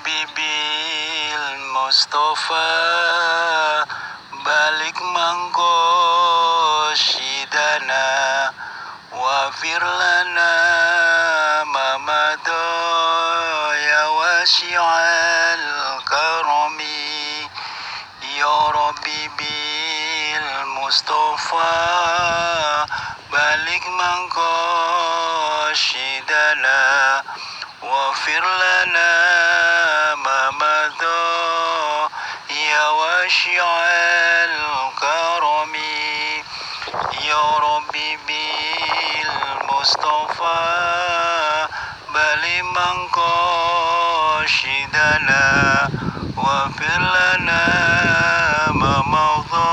Rabbi bil Mustafa balik mangko sidana wafir lana mamado ya wasi'al karami ya Rabbi bil Mustafa balik mangko sidana wafir lana mamado ya wasi'al karami ya Rabbi bil Mustafa balik mangko sidana wafir lana mamado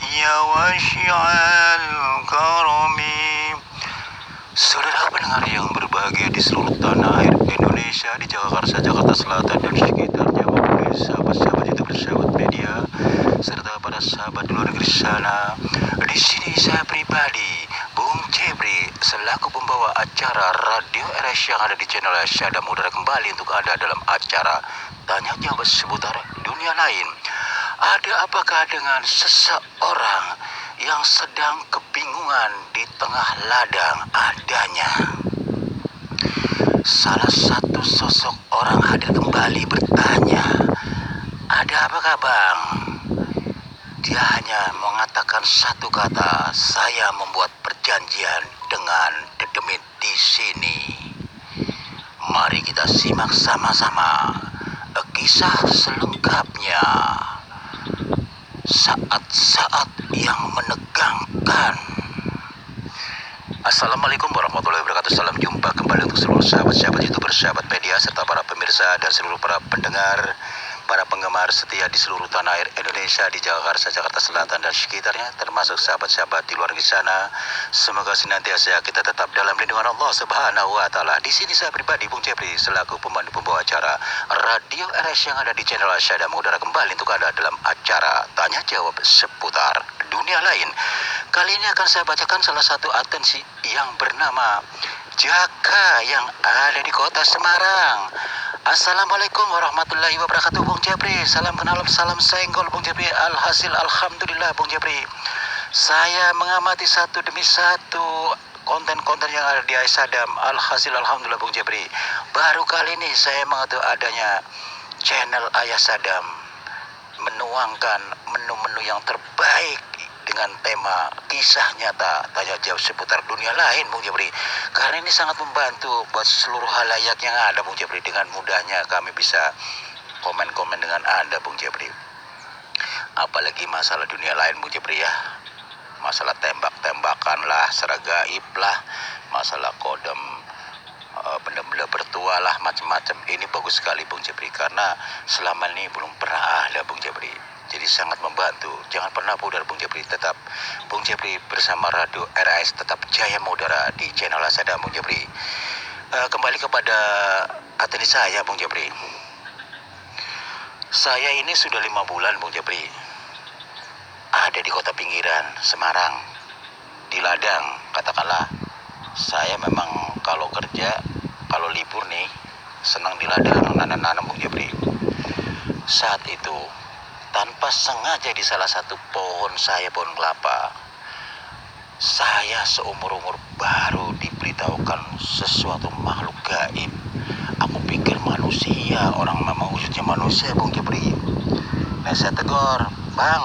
ya wasi'al karami. Saudara pendengar yang berbahagia di seluruh tanah air Indonesia, di Jakarta, Jakarta Selatan dan sekitarnya, maupun sahabat-sahabat YouTube, sahabat media, serta para sahabat di luar negeri sana. Di sini saya pribadi, Bung Jebri, selaku pembawa acara Radio RS yang ada di channel Syada Mudara kembali untuk Anda dalam acara Tanya Jawab seputar dunia lain. Ada apakah dengan seseorang yang sedang kebingungan di tengah ladang adanya? Salah satu sosok orang hadir kembali bertanya, ada apakah bang? Dia hanya mengatakan satu kata, saya membuat perjanjian dengan dedemit di sini. Mari kita simak sama-sama kisah selengkapnya. Saat-saat yang menegangkan. Assalamualaikum warahmatullahi wabarakatuh. Salam jumpa kembali untuk seluruh sahabat-sahabat YouTuber, sahabat media, serta para pemirsa dan seluruh para pendengar, para penggemar setia di seluruh tanah air Indonesia, di Jakarta, Jakarta Selatan dan sekitarnya, termasuk sahabat-sahabat di luar negeri sana. Semoga senantiasa kita tetap dalam lindungan Allah Subhanahu wa taala. Di sini saya pribadi Bung Jebri selaku pemandu pembawa acara Radio RS yang ada di channel Syada Mudara kembali untuk Anda dalam acara Tanya Jawab seputar dunia lain. Kali ini akan saya bacakan salah satu atensi yang bernama Jaka yang ada di kota Semarang. Assalamualaikum warahmatullahi wabarakatuh Bung Jebri. Salam kenal, salam senggol Bung Jebri. Alhasil alhamdulillah Bung Jebri. Saya mengamati satu demi satu konten-konten yang ada di Sadam. Alhasil alhamdulillah Bung Jebri. Baru kali ini saya mengetahui adanya channel Ayah Sadam menuangkan menu-menu yang terbaik dengan tema kisah nyata tanya jawab seputar dunia lain Bung Jebri. Karena ini sangat membantu buat seluruh halayak yang ada Bung Jebri. Dengan mudahnya kami bisa komen-komen dengan Anda Bung Jebri. Apalagi masalah dunia lain Bung Jebri ya. Masalah tembak-tembakan lah, seragaib lah, masalah kodam, benda-benda bertuah lah, macam-macam. Ini bagus sekali Bung Jebri karena selama ini belum pernah ada Bung Jebri. Jadi sangat membantu. Jangan pernah pudar Bung Jebri. Tetap Bung Jebri bersama Radio RS tetap jaya mudara di channel Asada Bung Jebri. Kembali kepada ateni saya Bung Jebri. Saya ini sudah 5 bulan Bung Jebri ada di kota pinggiran Semarang, di ladang katakanlah. Saya memang kalau kerja, kalau libur nih senang di ladang nanam-nanam Bung Jebri. Saat itu tanpa sengaja di salah satu pohon saya, pohon kelapa, saya seumur-umur baru diberitahukan sesuatu makhluk gaib. Aku pikir manusia, orang memang wujudnya manusia Bung Jebri. Nah saya tegur, bang,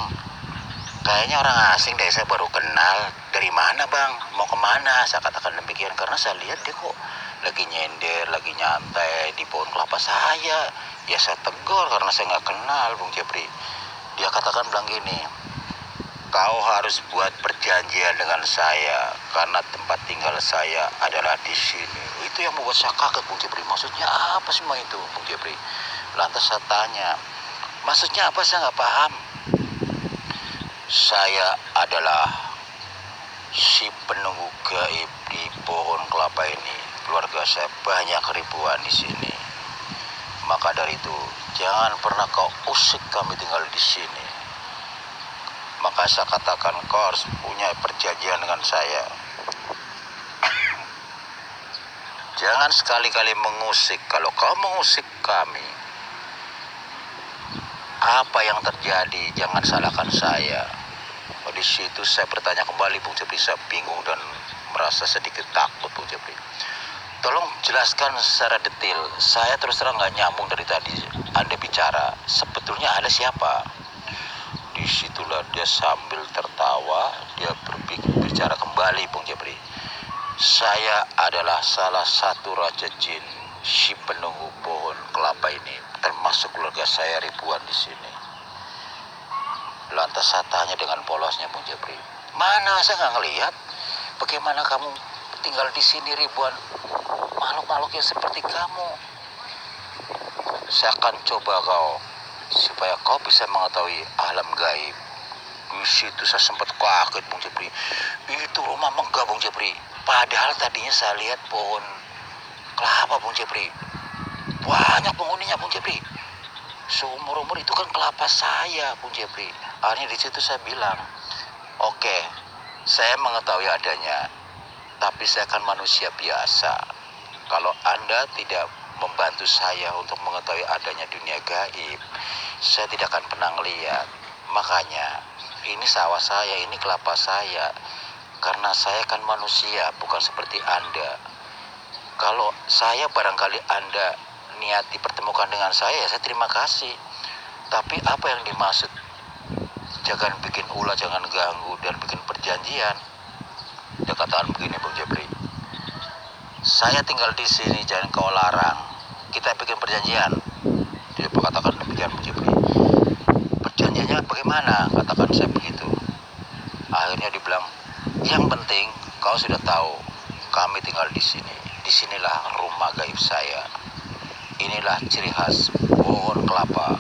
kayaknya orang asing deh, saya baru kenal. Dari mana bang? Mau kemana? Saya katakan demikian karena saya lihat dia kok lagi nyender, lagi nyantai di pohon kelapa saya. Ya saya tegur karena saya nggak kenal Bung Jebri. Dia katakan bilang gini, kau harus buat perjanjian dengan saya karena tempat tinggal saya adalah di sini. Itu yang membuat saya kaget Bung Jebri. Maksudnya apa semua itu Bung Jebri? Lantas saya tanya, maksudnya apa? Saya nggak paham. Saya adalah si penunggu gaib di pohon kelapa ini. Keluarga saya banyak ribuan di sini. Maka dari itu, jangan pernah kau usik kami tinggal di sini. Maka saya katakan, kau harus punya perjanjian dengan saya. Jangan sekali-kali mengusik. Kalau kau mengusik kami, apa yang terjadi? Jangan salahkan saya. Di situ saya bertanya kembali, Bung Jepri. Saya bingung dan merasa sedikit takut, Bung Jepri. Tolong jelaskan secara detail. Saya terus terang nggak nyambung dari tadi Anda bicara. Sebetulnya Anda siapa? Disitulah dia sambil tertawa, dia berbicara kembali, Bung Jepri. Saya adalah salah satu raja jin, si penunggu pohon kelapa ini, termasuk keluarga saya ribuan di sini. Lantas saya tanya dengan polosnya, Bung Jepri, mana saya nggak ngelihat? Bagaimana kamu tinggal di sini ribuan makhluk-makhluk yang seperti kamu? Saya akan coba kau supaya kau bisa mengetahui alam gaib. Di situ saya sempat kaget, Bung Jepri. Itu rumah megah, Bung Jepri. Padahal tadinya saya lihat pohon kelapa, Bung Jepri. Banyak penghuninya, Bung Jepri. Seumur-umur itu kan kelapa saya, Bung Jepri. Akhirnya di situ saya bilang, oke, saya mengetahui adanya, tapi saya kan manusia biasa. Kalau Anda tidak membantu saya untuk mengetahui adanya dunia gaib, saya tidak akan pernah ngelihat. Makanya, ini sawah saya, ini kelapa saya. Karena saya kan manusia, bukan seperti Anda. Kalau saya barangkali Anda niat dipertemukan dengan saya terima kasih. Tapi apa yang dimaksud? Jangan bikin ulah, jangan ganggu, dan bikin perjanjian. Dia katakan begini, Bung Jepri. Saya tinggal di sini, jangan kau larang. Kita bikin perjanjian. Dia berkatakan demikian, Bung Jepri. Perjanjiannya bagaimana? Katakan saya begitu. Akhirnya dibilang, yang penting kau sudah tahu, kami tinggal di sini. Disinilah rumah gaib saya. Inilah ciri khas pohon kelapa.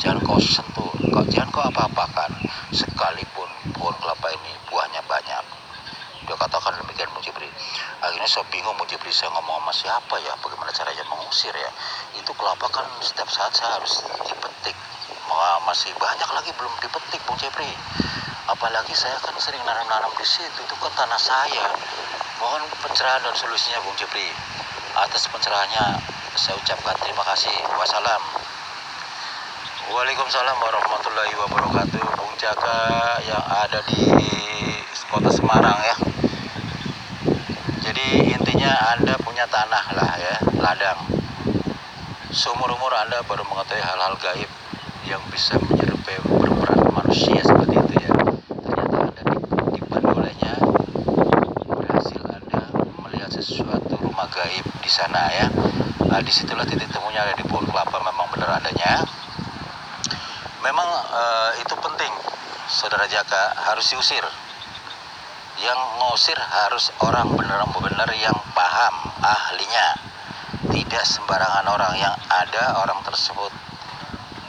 Jangan kau sentuh, jangan kau apa-apakan. Sekalipun pohon kelapa ini buahnya banyak. Dia katakan demikian, Bung Jepri. Akhirnya saya bingung, Bung Jepri, saya ngomong sama siapa ya? Bagaimana caranya mengusir ya? Itu kelapa kan setiap saat saya harus dipetik. Masih banyak lagi belum dipetik, Bung Jepri. Apalagi saya kan sering nanam-nanam di situ. Itu kan tanah saya. Mohon pencerahan dan solusinya, Bung Jepri. Atas pencerahannya saya ucapkan terima kasih. Wassalam. Waalaikumsalam warahmatullahi wabarakatuh. Bung Jaka yang ada di kota Semarang ya. Jadi intinya Anda punya tanah lah ya, ladang. Seumur-umur Anda baru mengetahui hal-hal gaib yang bisa menyerupai berperan manusia seperti itu ya. Ternyata Anda dibantu olehnya, berhasil Anda melihat sesuatu rumah gaib di sana ya. Disitulah titik temunya ada di pohon kelapa, memang benar adanya. Memang itu penting, Saudara Jaka, harus diusir. Yang ngusir harus orang benar-benar yang paham, ahlinya. Tidak sembarangan orang, yang ada orang tersebut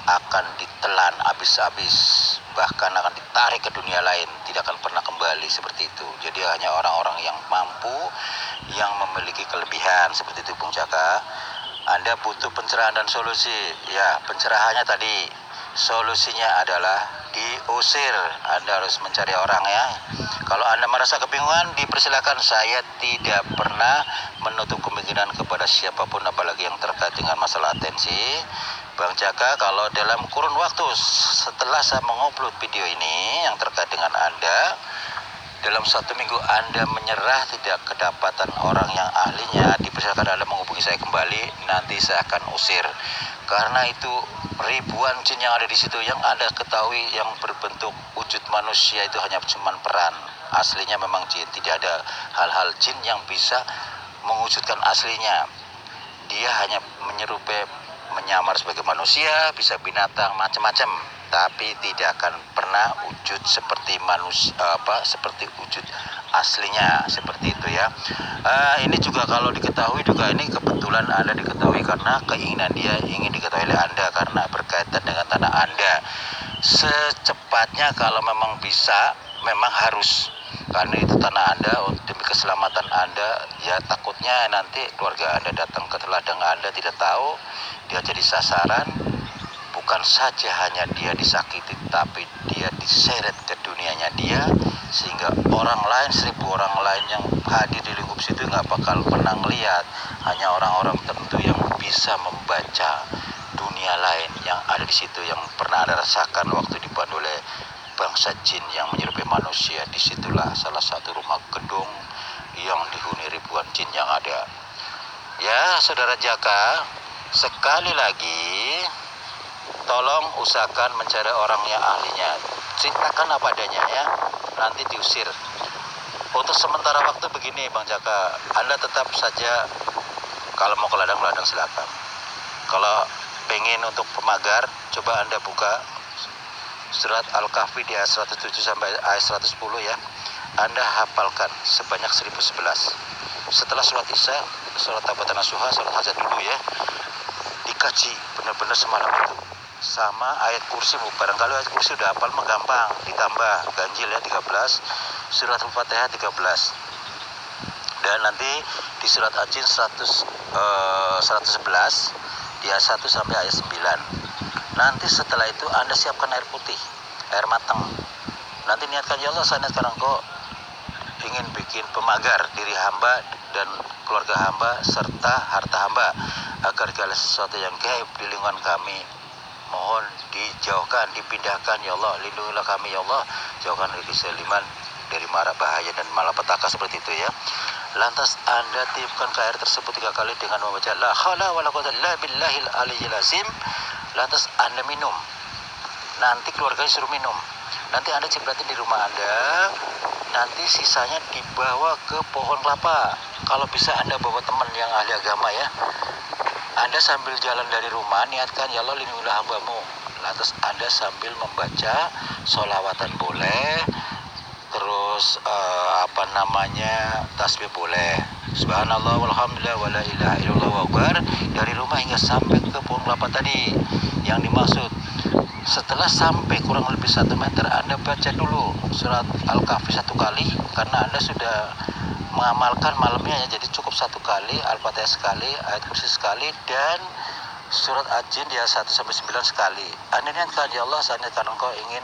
akan ditelan habis-habis, bahkan akan ditarik ke dunia lain, tidak akan pernah kembali seperti itu. Jadi hanya orang-orang yang mampu, yang memiliki kelebihan seperti itu, Bung Jaka. Anda butuh pencerahan dan solusi. Ya, pencerahannya tadi, solusinya adalah diusir. Anda harus mencari orang ya. Kalau Anda merasa kebingungan, dipersilakan. Saya tidak pernah menutup kemungkinan kepada siapapun, apalagi yang terkait dengan masalah atensi. Bang Jaka, kalau dalam kurun waktu setelah saya mengupload video ini yang terkait dengan Anda, dalam 1 minggu Anda menyerah, tidak kedapatan orang yang ahlinya, dipersilakan Anda menghubungi saya kembali. Nanti saya akan usir. Karena itu ribuan jin yang ada di situ, yang Anda ketahui yang berbentuk wujud manusia itu hanya cuman peran. Aslinya memang jin, tidak ada hal-hal jin yang bisa mewujudkan aslinya. Dia hanya menyerupai, menyamar sebagai manusia, bisa binatang, macam-macam, tapi tidak akan pernah wujud seperti manusia, seperti wujud aslinya, seperti itu ya. Ini juga kalau diketahui juga, ini kebetulan Anda diketahui karena keinginan dia ingin diketahui oleh Anda, karena berkaitan dengan tanah Anda. Secepatnya kalau memang bisa, memang harus, karena itu tanah Anda, demi keselamatan Anda. Ya takutnya nanti keluarga Anda datang ke ladang Anda, tidak tahu dia jadi sasaran. Bukan saja hanya dia disakiti, tapi dia diseret ke dunianya dia, sehingga orang lain, 1.000 orang lain yang hadir di lingkup situ nggak bakal pernah ngeliat. Hanya orang-orang tertentu yang bisa membaca dunia lain yang ada di situ, yang pernah Anda rasakan waktu dibantu oleh bangsa jin yang menyerupai manusia. Disitulah salah satu rumah gedung yang dihuni ribuan jin yang ada. Ya, saudara Jaka, sekali lagi tolong usahakan mencari orang yang ahlinya. Ceritakan apa adanya ya, nanti diusir. Untuk sementara waktu begini Bang Jaka, Anda tetap saja kalau mau ke ladang-ladang silakan. Kalau pengen untuk pemagar, coba Anda buka surat Al-Kahfi di ayat 107 sampai ayat 110 ya. Anda hafalkan sebanyak 1011. Setelah sholat Isya, sholat Tabatan Nasuha, sholat hajat dulu ya. Dikaji benar-benar semalam itu. Sama ayat kursi, barangkali ayat kursi udah hafal mah gampang, ditambah ganjil ya 13, surat Al-Fatihah 13. Dan nanti di surat Al-Jin 111 di ayat 1 sampai ayat 9. Nanti setelah itu Anda siapkan air putih, air matang. Nanti niatkan, ya Allah, saya niatkan Engkau ingin bikin pemagar diri hamba dan keluarga hamba serta harta hamba, agar segala sesuatu yang gaib di lingkungan kami mohon dijauhkan, dipindahkan ya Allah. Lindungilah kami ya Allah, jauhkan dari keseliman, dari mara bahaya dan malapetaka, seperti itu ya. Lantas Anda tiupkan ke air tersebut 3 kali dengan membaca la haula wala quwwata illa billahil aliyyil azim. Lantas Anda minum. Nanti keluarganya suruh minum. Nanti Anda cipratin di rumah Anda. Nanti sisanya dibawa ke pohon kelapa. Kalau bisa Anda bawa teman yang ahli agama ya. Anda sambil jalan dari rumah niatkan, ya Allah lindungilah hambamu. Lantas Anda sambil membaca sholawatan boleh, terus tasbih boleh, subhanallah walhamdulillah wala ilaha illallah wa akbar, dari rumah hingga sampai ke pohon kelapa tadi yang dimaksud. Setelah sampai kurang lebih 1 meter, Anda baca dulu surat Al-Kahfi 1 kali, karena Anda sudah mengamalkan malamnya ya, jadi cukup 1 kali, Al-Fatihah sekali, ayat kursi sekali, dan surat Al-Jin di ayat 1 sampai 9 sekali. Anda niatkan, ya Allah, saya niatkan Engkau ingin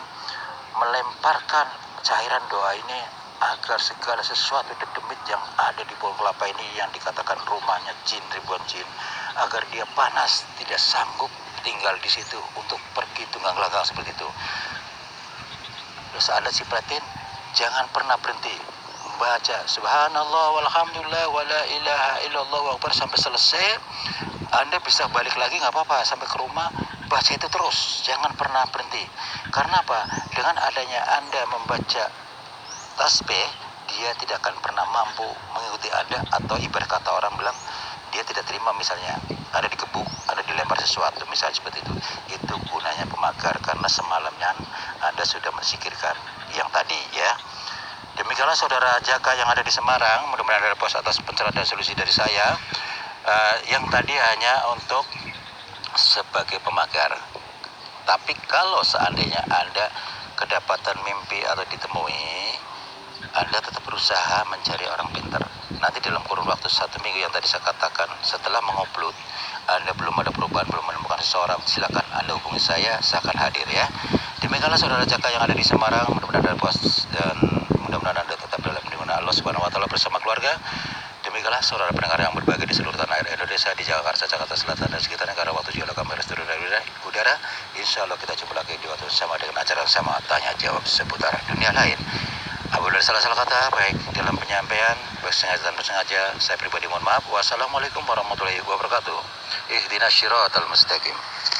melemparkan cairan doa ini agar segala sesuatu demit yang ada di pohon kelapa ini yang dikatakan rumahnya jin, ribuan jin, agar dia panas, tidak sanggup tinggal di situ untuk pergi tunggang langgang seperti itu. Terus Anda cipratin, jangan pernah berhenti baca subhanallah walhamdulillah wala ilaha illallah wa akbar sampai selesai. Anda bisa balik lagi nggak apa-apa, sampai ke rumah baca itu terus, jangan pernah berhenti. Karena apa? Dengan adanya Anda membaca tasbih, dia tidak akan pernah mampu mengikuti Anda, atau ibarat kata orang bilang dia tidak terima, misalnya ada dikebuk, ada dilempar sesuatu, misalnya seperti itu. Itu gunanya pemagar, karena semalamnya Anda sudah mensikirkan yang tadi ya. Demikianlah saudara Jaka yang ada di Semarang, mudah-mudahan ada puas atas pencerahan dan solusi dari saya. Yang tadi hanya untuk sebagai pemagar. Tapi kalau seandainya Anda kedapatan mimpi atau ditemui, Anda tetap berusaha mencari orang pintar. Nanti dalam kurun waktu 1 minggu yang tadi saya katakan, setelah mengupload, Anda belum ada perubahan, belum menemukan seseorang, silakan Anda hubungi saya akan hadir ya. Demikianlah saudara Jaka yang ada di Semarang, mudah-mudahan Anda puas dan mudah-mudahan Anda tetap dalam lindungan Allah Subhanahu wa taala bersama keluarga. Demikianlah saudara pendengar yang berbahagia di seluruh tanah air Indonesia, di Jakarta, Jakarta Selatan dan sekitarnya, karena waktu juga kamera studio dari udara. Insya Allah kita jumpa lagi di waktu sama dengan acara sama tanya jawab seputar dunia lain. Apabila salah-salah kata baik dalam penyampaian, baik sengaja dan bersengaja, saya pribadi mohon maaf. Wassalamualaikum warahmatullahi wabarakatuh. Ihdinas syiratal mustaqim.